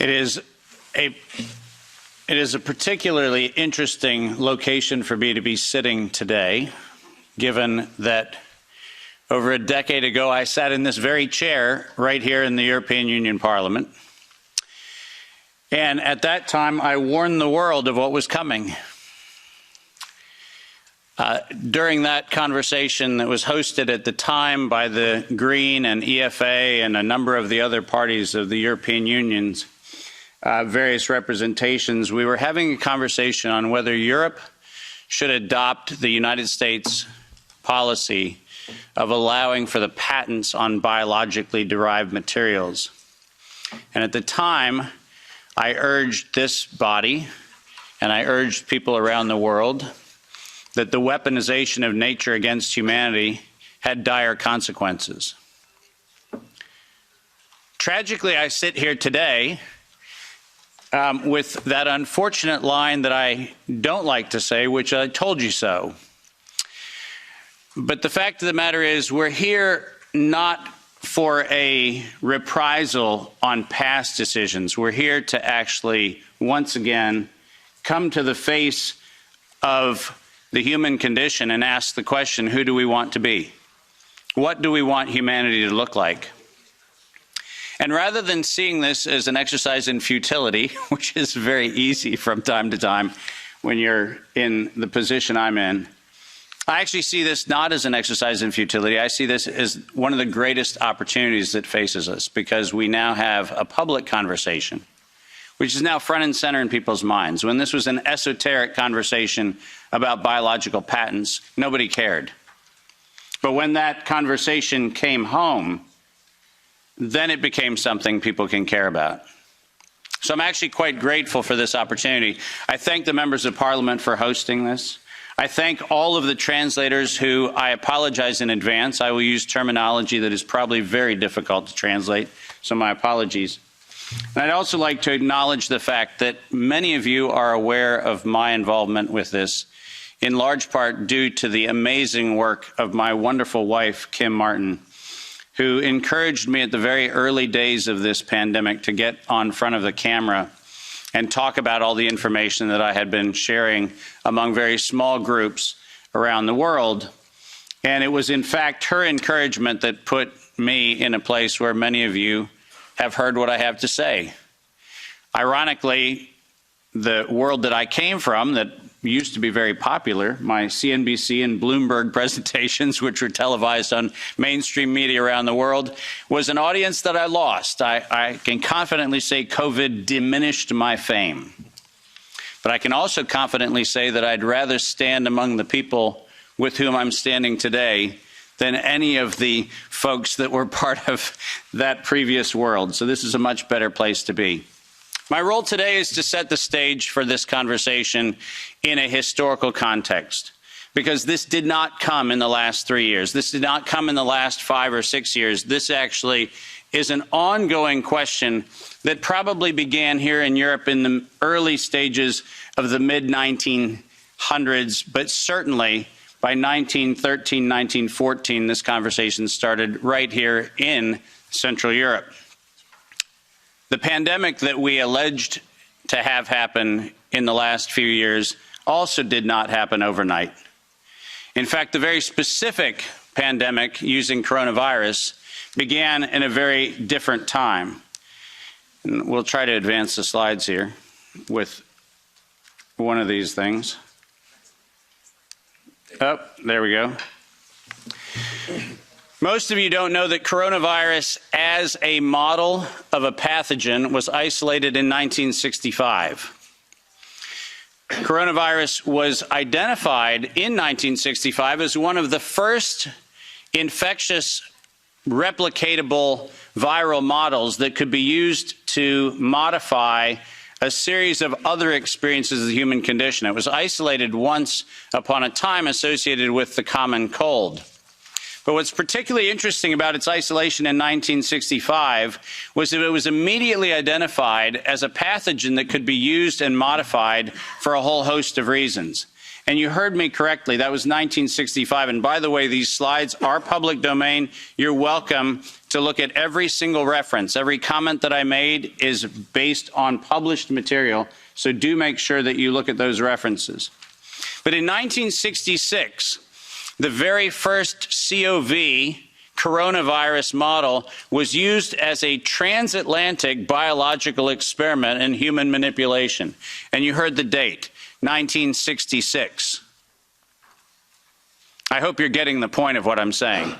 It is a particularly interesting location for me to be sitting today, given that over a decade ago I sat in this very chair right here in the European Union Parliament. And at that time, I warned the world of what was coming. During that conversation that was hosted at the time by the Green and EFA and a number of the other parties of the European Union's various representations, we were having a conversation on whether Europe should adopt the United States policy of allowing for the patents on biologically derived materials. And at the time, I urged this body and I urged people around the world that the weaponization of nature against humanity had dire consequences. Tragically, I sit here today with that unfortunate line that I don't like to say, which I told you so. But the fact of the matter is, we're here not for a reprisal on past decisions. We're here to actually, once again, come to the face of the human condition and ask the question, who do we want to be? What do we want humanity to look like? And rather than seeing this as an exercise in futility, which is very easy from time to time when you're in the position I'm in, I actually see this not as an exercise in futility. I see this as one of the greatest opportunities that faces us, because we now have a public conversation, which is now front and center in people's minds. When this was an esoteric conversation about biological patents, nobody cared. But when that conversation came home, then it became something people can care about. So I'm actually quite grateful for this opportunity. I thank the members of Parliament for hosting this. I thank all of the translators who, I apologize in advance. I will use terminology that is probably very difficult to translate, so my apologies. And I'd also like to acknowledge the fact that many of you are aware of my involvement with this, in large part due to the amazing work of my wonderful wife, Kim Martin, who encouraged me at the very early days of this pandemic to get on front of the camera and talk about all the information that I had been sharing among very small groups around the world. And it was, in fact, her encouragement that put me in a place where many of you have heard what I have to say. Ironically, the world that I came from, that used to be very popular, my CNBC and Bloomberg presentations, which were televised on mainstream media around the world, was an audience that I lost. I can confidently say COVID diminished my fame. But I can also confidently say that I'd rather stand among the people with whom I'm standing today than any of the folks that were part of that previous world. So this is a much better place to be. My role today is to set the stage for this conversation in a historical context, because this did not come in the last 3 years. This did not come in the last 5 or 6 years. This actually is an ongoing question that probably began here in Europe in the early stages of the mid-1900s, but certainly by 1913, 1914, this conversation started right here in Central Europe. The pandemic that we alleged to have happen in the last few years also did not happen overnight. In fact, the very specific pandemic using coronavirus began in a very different time. And we'll try to advance the slides here with one of these things. Oh, there we go. Most of you don't know that coronavirus as a model of a pathogen was isolated in 1965. Coronavirus was identified in 1965 as one of the first infectious replicatable viral models that could be used to modify a series of other experiences of the human condition. It was isolated once upon a time associated with the common cold. But what's particularly interesting about its isolation in 1965 was that it was immediately identified as a pathogen that could be used and modified for a whole host of reasons. And you heard me correctly, that was 1965. And by the way, these slides are public domain. You're welcome to look at every single reference. Every comment that I made is based on published material, so do make sure that you look at those references. But in 1966, the very first COV coronavirus model was used as a transatlantic biological experiment in human manipulation. And you heard the date, 1966. I hope you're getting the point of what I'm saying.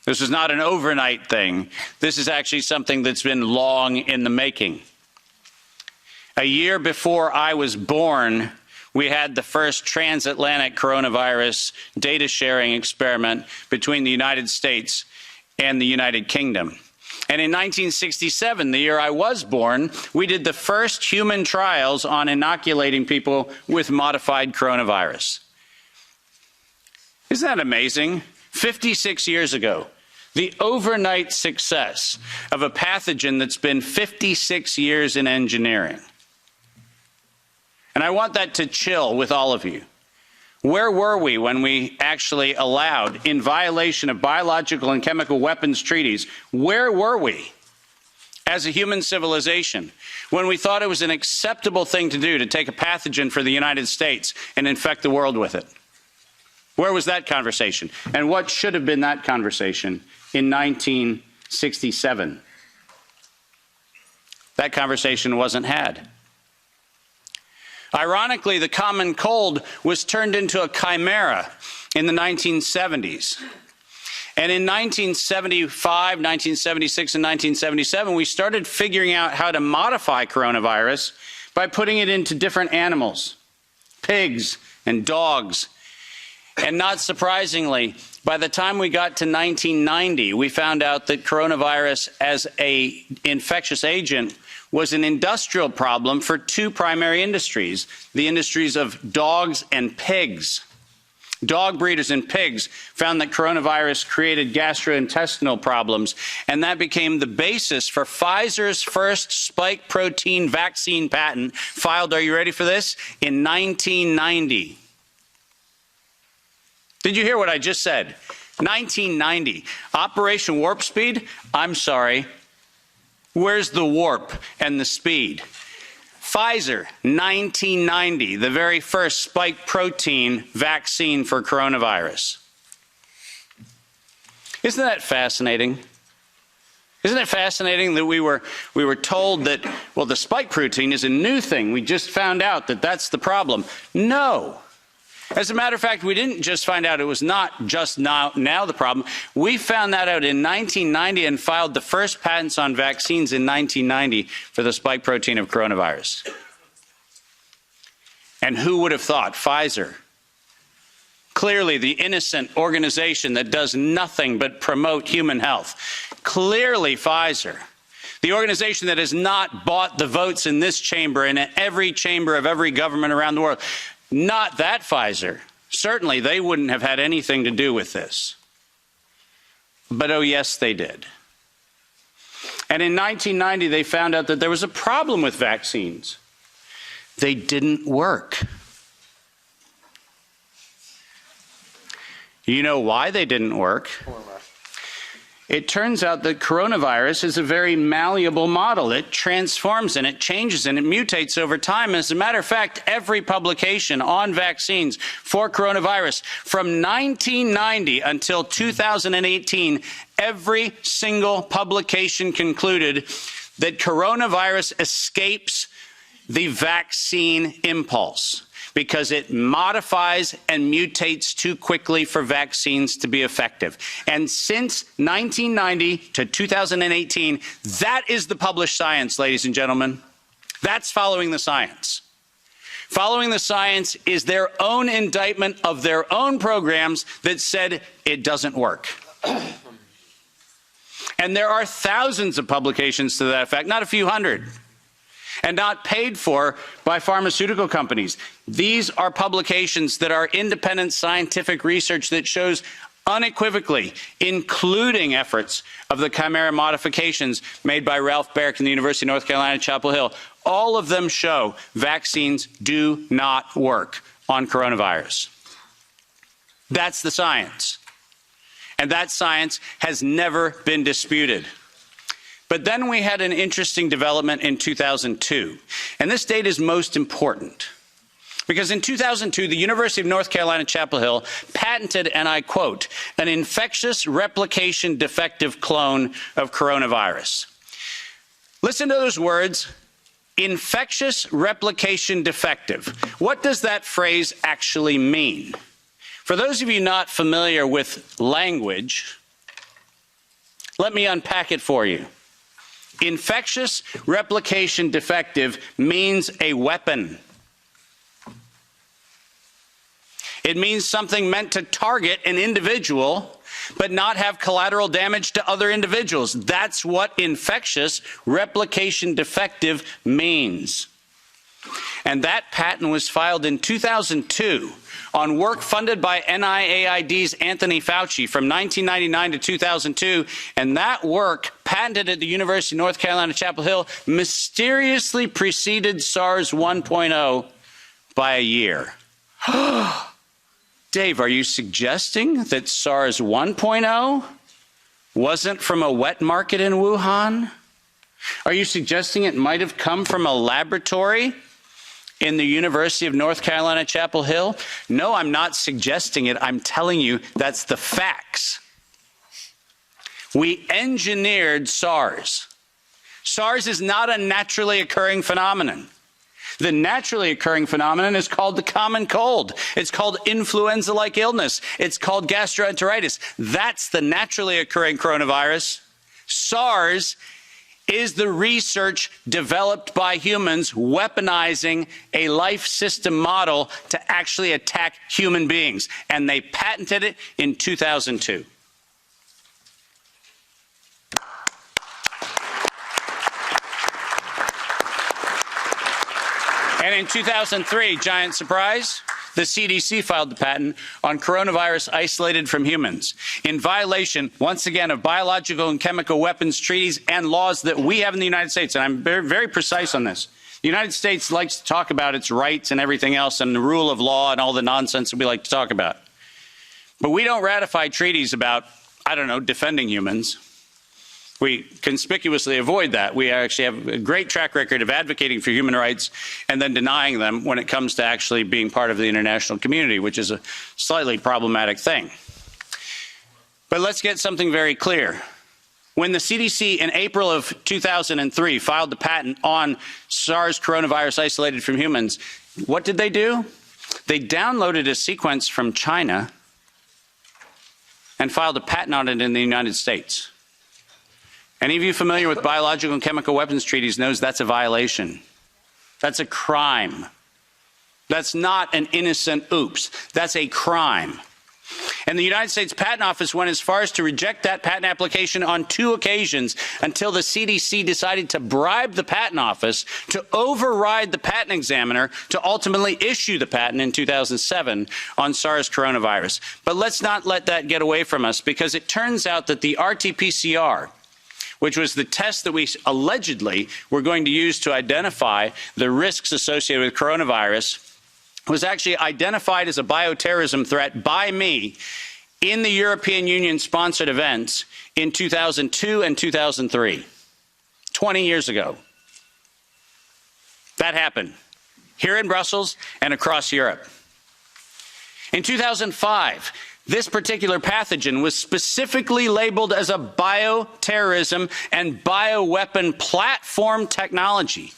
This is not an overnight thing. This is actually something that's been long in the making. A year before I was born, we had the first transatlantic coronavirus data sharing experiment between the United States and the United Kingdom. And in 1967, the year I was born, we did the first human trials on inoculating people with modified coronavirus. Isn't that amazing? 56 years ago, the overnight success of a pathogen that's been 56 years in engineering. And I want that to chill with all of you. Where were we when we actually allowed, in violation of biological and chemical weapons treaties, where were we as a human civilization when we thought it was an acceptable thing to do to take a pathogen for the United States and infect the world with it? Where was that conversation? And what should have been that conversation in 1967? That conversation wasn't had. Ironically, the common cold was turned into a chimera in the 1970s. And in 1975, 1976, and 1977, we started figuring out how to modify coronavirus by putting it into different animals, pigs and dogs. And not surprisingly, by the time we got to 1990, we found out that coronavirus as an infectious agent was an industrial problem for two primary industries, the industries of dogs and pigs. Dog breeders and pigs found that coronavirus created gastrointestinal problems, and that became the basis for Pfizer's first spike protein vaccine patent, filed, are you ready for this, in 1990. Did you hear what I just said? 1990. Operation Warp Speed? I'm sorry. Where's the warp and the speed? Pfizer, 1990, the very first spike protein vaccine for coronavirus. Isn't that fascinating? Isn't it fascinating that we were told that, well, the spike protein is a new thing. We just found out that that's the problem. No. As a matter of fact, we didn't just find out it was not just now the problem. We found that out in 1990 and filed the first patents on vaccines in 1990 for the spike protein of coronavirus. And who would have thought? Pfizer. Clearly the innocent organization that does nothing but promote human health. Clearly Pfizer. The organization that has not bought the votes in this chamber and in every chamber of every government around the world. Not that Pfizer. Certainly they wouldn't have had anything to do with this. But oh yes, they did. And in 1990, they found out that there was a problem with vaccines. They didn't work. You know why they didn't work? It turns out that coronavirus is a very malleable model. It transforms and it changes and it mutates over time. As a matter of fact, every publication on vaccines for coronavirus from 1990 until 2018, every single publication concluded that coronavirus escapes the vaccine impulse, because it modifies and mutates too quickly for vaccines to be effective. And since 1990 to 2018, that is the published science, ladies and gentlemen. That's following the science. Following the science is their own indictment of their own programs that said it doesn't work. And there are thousands of publications to that effect, not a few hundred, and not paid for by pharmaceutical companies. These are publications that are independent scientific research that shows unequivocally, including efforts of the chimera modifications made by Ralph Baric in the University of North Carolina, Chapel Hill. All of them show vaccines do not work on coronavirus. That's the science. And that science has never been disputed. But then we had an interesting development in 2002. And this date is most important. Because in 2002, the University of North Carolina, Chapel Hill patented, and I quote, an infectious replication defective clone of coronavirus. Listen to those words, infectious replication defective. What does that phrase actually mean? For those of you not familiar with language, let me unpack it for you. Infectious replication defective means a weapon. It means something meant to target an individual, but not have collateral damage to other individuals. That's what infectious replication defective means. And that patent was filed in 2002 on work funded by NIAID's Anthony Fauci from 1999 to 2002. And that work, patented at the University of North Carolina, Chapel Hill, mysteriously preceded SARS 1.0 by a year. Dave, are you suggesting that SARS 1.0 wasn't from a wet market in Wuhan? Are you suggesting it might have come from a laboratory in the University of North Carolina, Chapel Hill? No, I'm not suggesting it. I'm telling you that's the facts. We engineered SARS. SARS is not a naturally occurring phenomenon. The naturally occurring phenomenon is called the common cold. It's called influenza-like illness. It's called gastroenteritis. That's the naturally occurring coronavirus. SARS is the research developed by humans weaponizing a life system model to actually attack human beings. And they patented it in 2002. And in 2003, giant surprise, the CDC filed the patent on coronavirus isolated from humans in violation, once again, of biological and chemical weapons treaties and laws that we have in the United States. And I'm very, very precise on this. The United States likes to talk about its rights and everything else and the rule of law and all the nonsense that we like to talk about. But we don't ratify treaties about, I don't know, defending humans. We conspicuously avoid that. We actually have a great track record of advocating for human rights and then denying them when it comes to actually being part of the international community, which is a slightly problematic thing. But let's get something very clear. When the CDC in April of 2003 filed the patent on SARS coronavirus isolated from humans, what did they do? They downloaded a sequence from China and filed a patent on it in the United States. Any of you familiar with biological and chemical weapons treaties knows that's a violation. That's a crime. That's not an innocent oops. That's a crime. And the United States Patent Office went as far as to reject that patent application on 2 occasions until the CDC decided to bribe the Patent Office to override the patent examiner to ultimately issue the patent in 2007 on SARS coronavirus. But let's not let that get away from us, because it turns out that the RT-PCR, which was the test that we allegedly were going to use to identify the risks associated with coronavirus, was actually identified as a bioterrorism threat by me in the European Union-sponsored events in 2002 and 2003, 20 years ago. That happened here in Brussels and across Europe. In 2005, this particular pathogen was specifically labeled as a bioterrorism and bioweapon platform technology.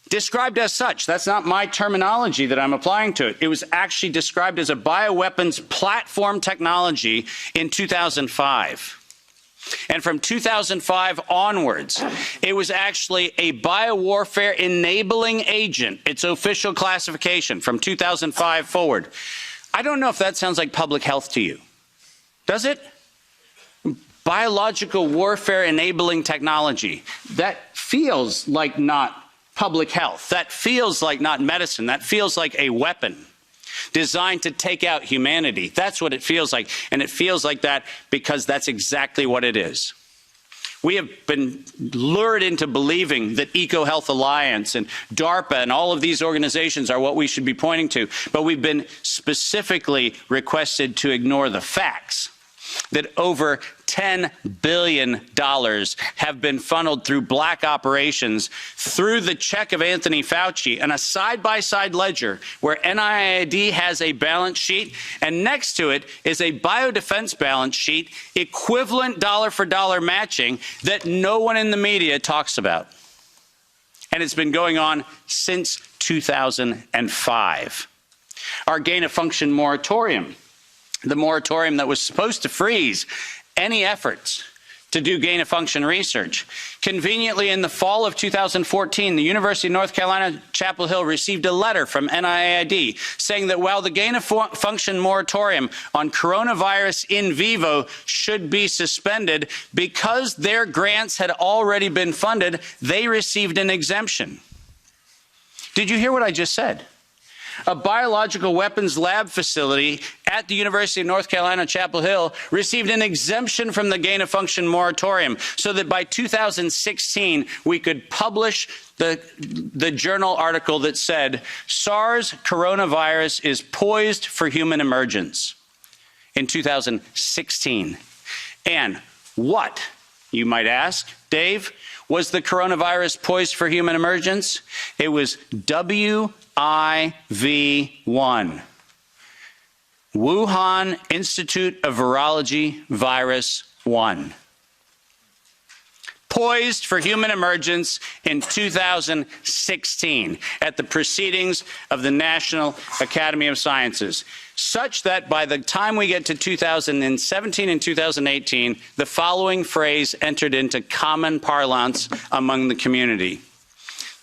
Described as such. That's not my terminology that I'm applying to it. It was actually described as a bioweapons platform technology in 2005. And from 2005 onwards, it was actually a biowarfare enabling agent, its official classification from 2005 forward. I don't know if that sounds like public health to you. Does it? Biological warfare enabling technology. That feels like not public health. That feels like not medicine. That feels like a weapon designed to take out humanity. That's what it feels like. And it feels like that because that's exactly what it is. We have been lured into believing that EcoHealth Alliance and DARPA and all of these organizations are what we should be pointing to, but we've been specifically requested to ignore the facts that over $10 billion have been funneled through black operations through the check of Anthony Fauci and a side-by-side ledger where NIAID has a balance sheet and next to it is a biodefense balance sheet equivalent dollar-for-dollar matching that no one in the media talks about. And it's been going on since 2005. Our gain-of-function moratorium, the moratorium that was supposed to freeze any efforts to do gain-of-function research. Conveniently, in the fall of 2014, the University of North Carolina, Chapel Hill received a letter from NIAID saying that while the gain-of-function moratorium on coronavirus in vivo should be suspended, because their grants had already been funded, they received an exemption. Did you hear what I just said? A biological weapons lab facility at the University of North Carolina, Chapel Hill, received an exemption from the gain-of-function moratorium so that by 2016 we could publish the journal article that said SARS coronavirus is poised for human emergence in 2016. And what, you might ask, Dave, was the coronavirus poised for human emergence? It was WIV1, Wuhan Institute of Virology Virus 1. Poised for human emergence in 2016 at the proceedings of the National Academy of Sciences, such that by the time we get to 2017 and 2018, the following phrase entered into common parlance among the community.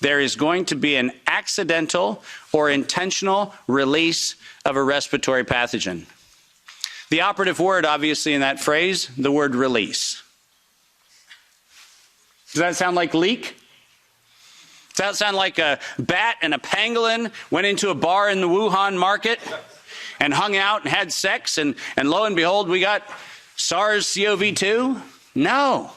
There is going to be an accidental or intentional release of a respiratory pathogen. The operative word, obviously, in that phrase, the word release. Does that sound like leak? Does that sound like a bat and a pangolin went into a bar in the Wuhan market and hung out and had sex and lo and behold, we got SARS-CoV-2? No.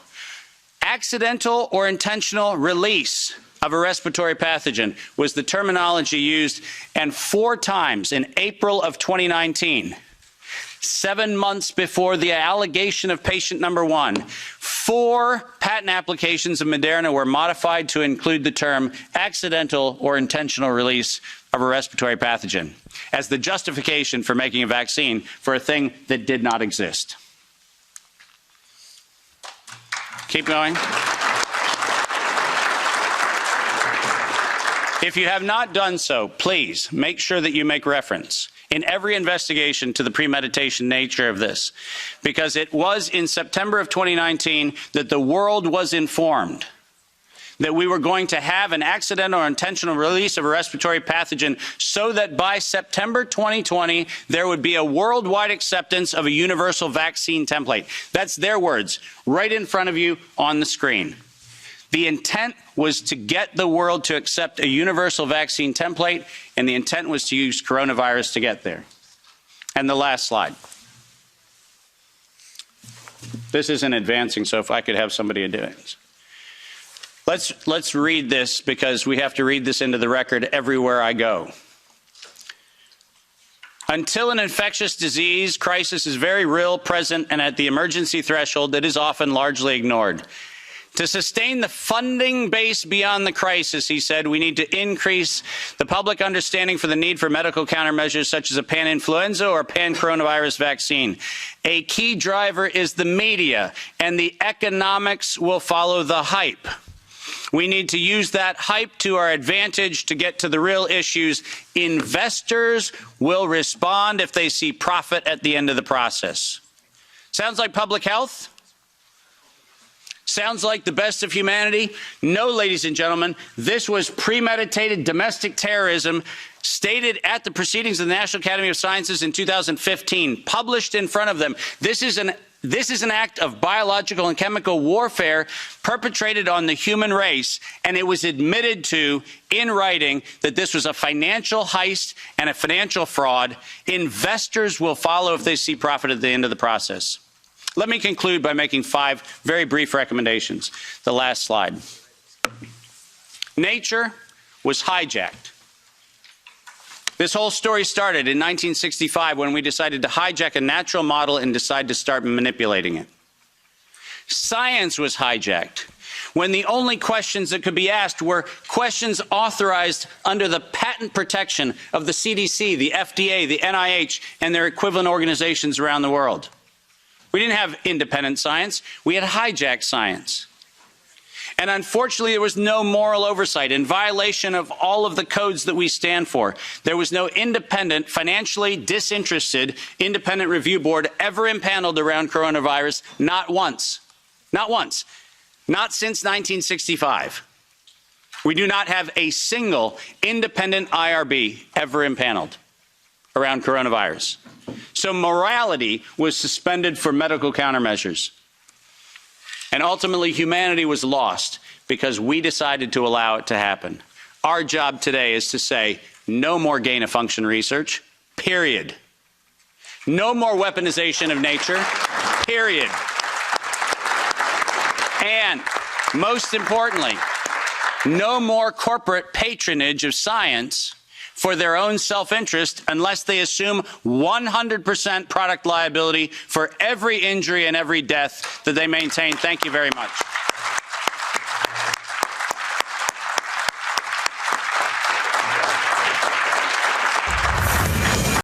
Accidental or intentional release of a respiratory pathogen was the terminology used, and 4 times in April of 2019, 7 months before the allegation of patient number 1, 4 patent applications of Moderna were modified to include the term accidental or intentional release of a respiratory pathogen as the justification for making a vaccine for a thing that did not exist. Keep going. If you have not done so, please make sure that you make reference in every investigation to the premeditation nature of this, because it was in September of 2019 that the world was informed that we were going to have an accidental or intentional release of a respiratory pathogen so that by September 2020, there would be a worldwide acceptance of a universal vaccine template. That's their words, right in front of you on the screen. The intent was to get the world to accept a universal vaccine template, and the intent was to use coronavirus to get there. And the last slide. This isn't advancing, so if I could have somebody do it. Let's read this, because we have to read this into the record everywhere I go. Until an infectious disease crisis is very real, present, and at the emergency threshold, it is often largely ignored. To sustain the funding base beyond the crisis, he said, we need to increase the public understanding for the need for medical countermeasures such as a pan-influenza or pan-coronavirus vaccine. A key driver is the media, and the economics will follow the hype. We need to use that hype to our advantage to get to the real issues. Investors will respond if they see profit at the end of the process. Sounds like public health? Sounds like the best of humanity? No, ladies and gentlemen, this was premeditated domestic terrorism stated at the proceedings of the National Academy of Sciences in 2015, published in front of them. This is an act of biological and chemical warfare perpetrated on the human race, and it was admitted to in writing that this was a financial heist and a financial fraud. Investors will follow if they see profit at the end of the process. Let me conclude by making 5 very brief recommendations. The last slide. Nature was hijacked. This whole story started in 1965 when we decided to hijack a natural model and decide to start manipulating it. Science was hijacked when the only questions that could be asked were questions authorized under the patent protection of the CDC, the FDA, the NIH, and their equivalent organizations around the world. We didn't have independent science. We had hijacked science. And unfortunately, there was no moral oversight in violation of all of the codes that we stand for. There was no independent, financially disinterested, independent review board ever impaneled around coronavirus, not once. Not once. Not since 1965. We do not have a single independent IRB ever impaneled around coronavirus. So morality was suspended for medical countermeasures. And ultimately, humanity was lost because we decided to allow it to happen. Our job today is to say, no more gain-of-function research, period. No more weaponization of nature, period. And most importantly, no more corporate patronage of science for their own self-interest unless they assume 100% product liability for every injury and every death that they maintain. Thank you very much.